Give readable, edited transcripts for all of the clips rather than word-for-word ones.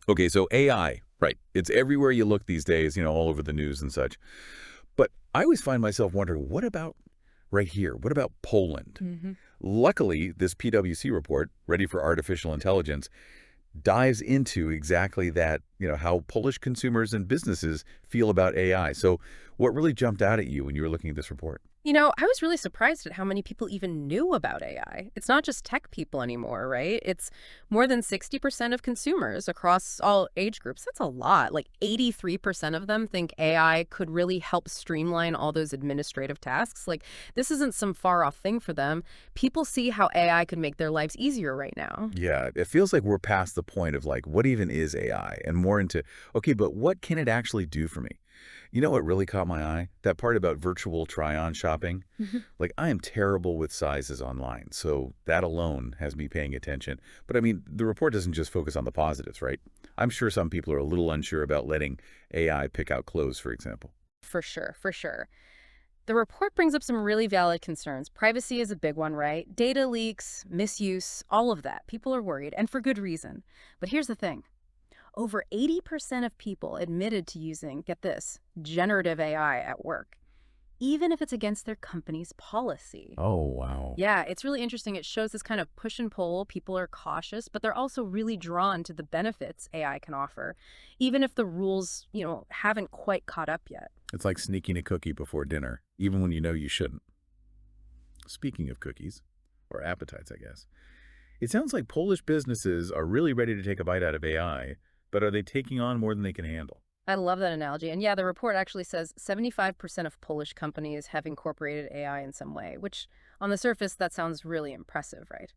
Okay, so AI, right. It's everywhere you look these days, all over the news and such. But I always find myself wondering, what about right here? What about Poland? Hmm. Luckily, this PwC report, Ready for Artificial Intelligence, dives into exactly that, how Polish consumers and businesses feel about AI. So what really jumped out at you when you were looking at this report? I was really surprised at how many people even knew about AI. It's not just tech people anymore, right? It's more than 60% of consumers across all age groups. That's a lot. Like 83% of them think AI could really help streamline all those administrative tasks. Like, this isn't some far off thing for them. People see how AI could make their lives easier right now. Yeah, it feels like we're past the point of like, what even is AI? And more into, okay, but what can it actually do for me? You know what really caught my eye? That part about virtual try-on shopping. Like, I am terrible with sizes online, so that alone has me paying attention. But I mean, the report doesn't just focus on the positives, right? I'm sure some people are a little unsure about letting AI pick out clothes, for example. For sure, for sure. The report brings up some really valid concerns. Privacy is a big one, right? Data leaks, misuse, all of that. People are worried, and for good reason. But here's the thing. Over 80% of people admitted to using, get this, generative AI at work, even if it's against their company's policy. Oh, wow. Yeah, it's really interesting. It shows this kind of push and pull. People are cautious, but they're also really drawn to the benefits AI can offer, even if the rules, haven't quite caught up yet. It's like sneaking a cookie before dinner, even when you know you shouldn't. Speaking of cookies, or appetites, I guess, it sounds like Polish businesses are really ready to take a bite out of AI, but are they taking on more than they can handle? I love that analogy. And yeah, the report actually says 75% of Polish companies have incorporated AI in some way, which on the surface, that sounds really impressive, right?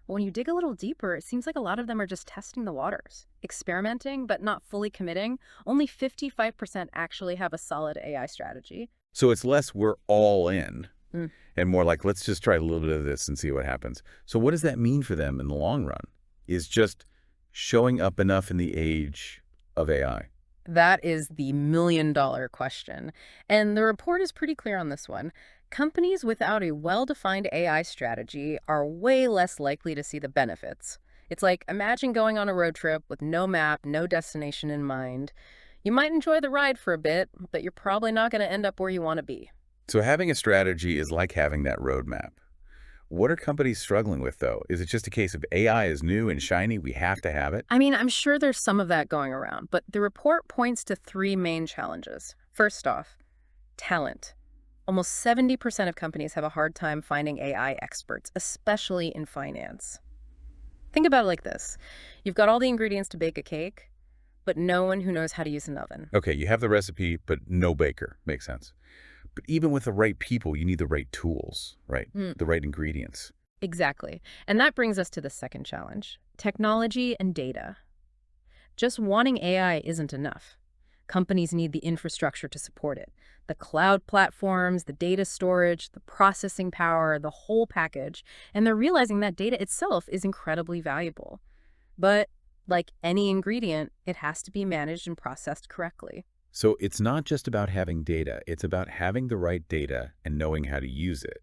But when you dig a little deeper, it seems like a lot of them are just testing the waters, experimenting, but not fully committing. Only 55% actually have a solid AI strategy. So it's less we're all in Mm. and more like let's just try a little bit of this and see what happens. So what does that mean for them in the long run? Is just showing up enough in the age of AI? That is the million-dollar question. And the report is pretty clear on this one. Companies without a well-defined AI strategy are way less likely to see the benefits. It's like, imagine going on a road trip with no map, no destination in mind. You might enjoy the ride for a bit, but you're probably not going to end up where you want to be. So having a strategy is like having that roadmap. What are companies struggling with, though? Is it just a case of AI is new and shiny, we have to have it? I mean, I'm sure there's some of that going around, but the report points to three main challenges. First off, talent. Almost 70% of companies have a hard time finding AI experts, especially in finance. Think about it like this. You've got all the ingredients to bake a cake, but no one who knows how to use an oven. Okay, you have the recipe, but no baker. Makes sense. But even with the right people, you need the right tools, right? Mm, The right ingredients. exactly. And that brings us to the second challenge, technology and data. Just wanting AI isn't enough. Companies need the infrastructure to support it. The cloud platforms, the data storage, the processing power, the whole package. And they're realizing that data itself is incredibly valuable. But like any ingredient, it has to be managed and processed correctly. So it's not just about having data, it's about having the right data and knowing how to use it,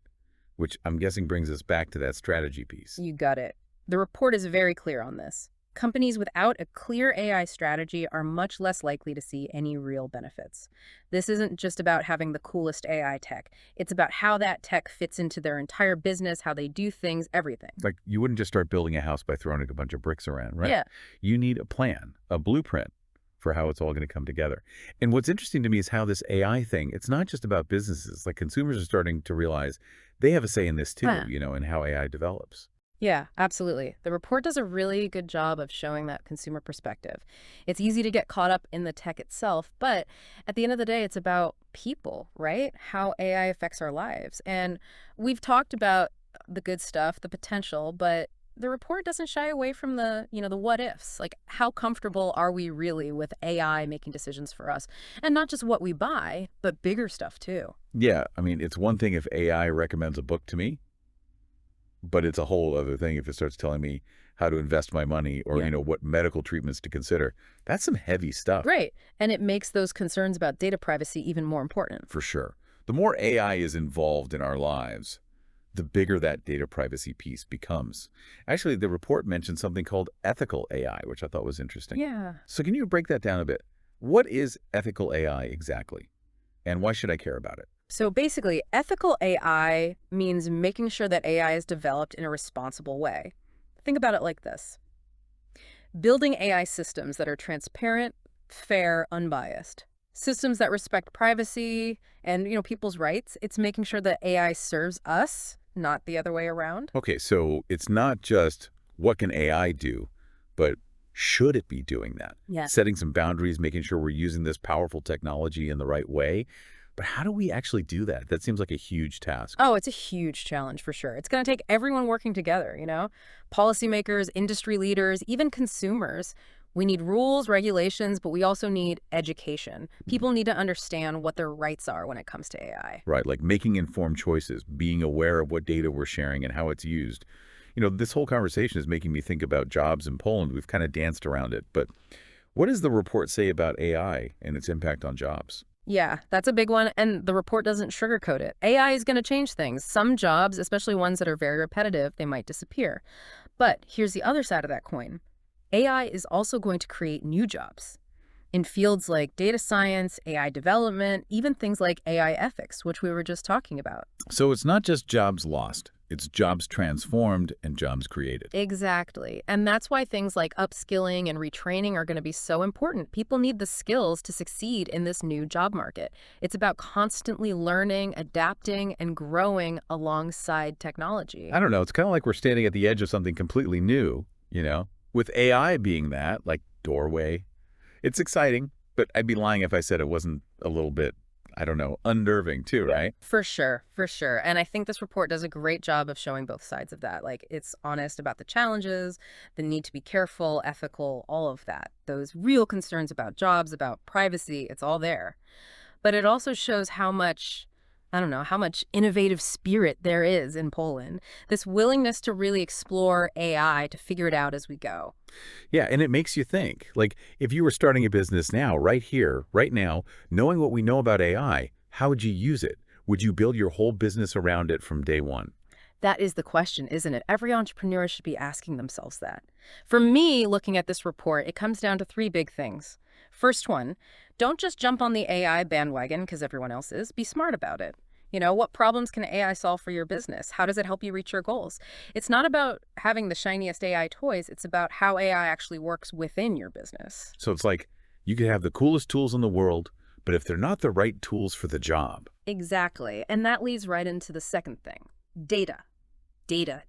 which I'm guessing brings us back to that strategy piece. You got it. The report is very clear on this. Companies without a clear AI strategy are much less likely to see any real benefits. This isn't just about having the coolest AI tech. It's about how that tech fits into their entire business, how they do things, everything. Like, you wouldn't just start building a house by throwing a bunch of bricks around, right? Yeah. You need a plan, a blueprint for how it's all going to come together. And what's interesting to me is how this AI thing, it's not just about businesses. Like, consumers are starting to realize they have a say in this too, Huh. in how AI develops. Yeah, absolutely. The report does a really good job of showing that consumer perspective. It's easy to get caught up in the tech itself, but at the end of the day, it's about people, right? How AI affects our lives. And we've talked about the good stuff, the potential, but the report doesn't shy away from the what ifs. Like, how comfortable are we really with AI making decisions for us? And not just what we buy, but bigger stuff too. Yeah, I mean, it's one thing if AI recommends a book to me, but it's a whole other thing if it starts telling me how to invest my money or, Yeah. what medical treatments to consider. That's some heavy stuff, Right. And it makes those concerns about data privacy even more important. for sure. The more AI is involved in our lives, the bigger that data privacy piece becomes. Actually, the report mentioned something called ethical AI, which I thought was interesting. Yeah. So can you break that down a bit? What is ethical AI exactly? And why should I care about it? So basically, ethical AI means making sure that AI is developed in a responsible way. Think about it like this. Building AI systems that are transparent, fair, unbiased. Systems that respect privacy and, people's rights. It's making sure that AI serves us, not the other way around. Okay, so it's not just what can AI do, but should it be doing that? Yeah. Setting some boundaries, making sure we're using this powerful technology in the right way. But how do we actually do that? That seems like a huge task. Oh, it's a huge challenge for sure. It's going to take everyone working together. Policymakers, industry leaders, even consumers. We need rules, regulations, but we also need education. People need to understand what their rights are when it comes to AI. Right, like making informed choices, being aware of what data we're sharing and how it's used. This whole conversation is making me think about jobs in Poland. We've kind of danced around it, but what does the report say about AI and its impact on jobs? Yeah, that's a big one, and the report doesn't sugarcoat it. AI is going to change things. Some jobs, especially ones that are very repetitive, they might disappear. But here's the other side of that coin. AI is also going to create new jobs in fields like data science, AI development, even things like AI ethics, which we were just talking about. So it's not just jobs lost, it's jobs transformed and jobs created. Exactly. And that's why things like upskilling and retraining are going to be so important. People need the skills to succeed in this new job market. It's about constantly learning, adapting, and growing alongside technology. I don't know, it's kind of like we're standing at the edge of something completely new, with AI being that, like doorway. It's exciting, but I'd be lying if I said it wasn't a little bit, I don't know, unnerving too, right? For sure, for sure. And I think this report does a great job of showing both sides of that. Like, it's honest about the challenges, the need to be careful, ethical, all of that. Those real concerns about jobs, about privacy, it's all there. But it also shows how much, I don't know, how much innovative spirit there is in Poland. This willingness to really explore AI, to figure it out as we go. Yeah, and it makes you think. Like, if you were starting a business now, right here, right now, knowing what we know about AI, how would you use it? Would you build your whole business around it from day one? That is the question, isn't it? Every entrepreneur should be asking themselves that. For me, looking at this report, it comes down to three big things. First one, don't just jump on the AI bandwagon because everyone else is. Be smart about it. What problems can AI solve for your business? How does it help you reach your goals? It's not about having the shiniest AI toys. It's about how AI actually works within your business. So it's like you could have the coolest tools in the world, but if they're not the right tools for the job. Exactly. And that leads right into the second thing, data. Data.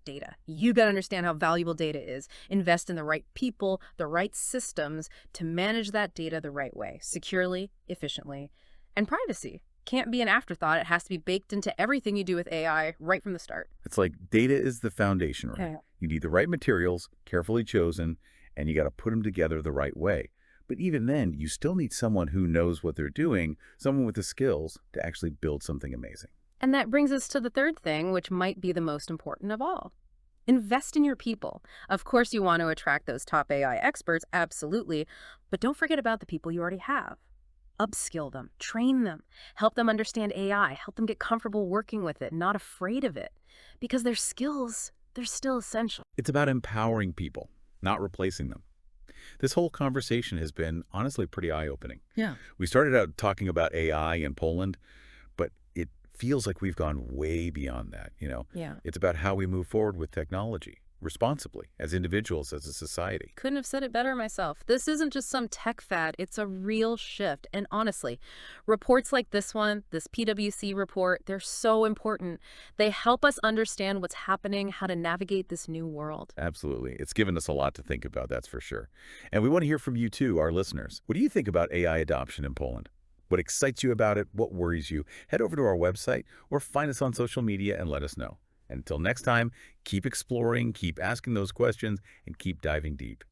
You got to understand how valuable data is. Invest in the right people, the right systems to manage that data the right way, securely, efficiently. And privacy can't be an afterthought. It has to be baked into everything you do with AI right from the start. It's like data is the foundation, right? Yeah. You need the right materials, carefully chosen, and you got to put them together the right way. But even then, you still need someone who knows what they're doing, someone with the skills to actually build something amazing. And that brings us to the third thing, which might be the most important of all. Invest in your people. Of course, you want to attract those top AI experts, absolutely, but don't forget about the people you already have. Upskill them, train them, help them understand AI, help them get comfortable working with it, not afraid of it, because their skills, they're still essential. It's about empowering people, not replacing them. This whole conversation has been honestly pretty eye-opening. Yeah. We started out talking about AI in Poland, but it feels like we've gone way beyond that. Yeah. It's about how we move forward with technology, responsibly, as individuals, as a society. Couldn't have said it better myself. This isn't just some tech fad, it's a real shift. And honestly, reports like this one, this PwC report, they're so important. They help us understand what's happening, how to navigate this new world. Absolutely. It's given us a lot to think about, that's for sure. And we want to hear from you too, our listeners. What do you think about AI adoption in Poland? What excites you about it? What worries you? Head over to our website or find us on social media and let us know. And until next time, keep exploring, keep asking those questions, and keep diving deep.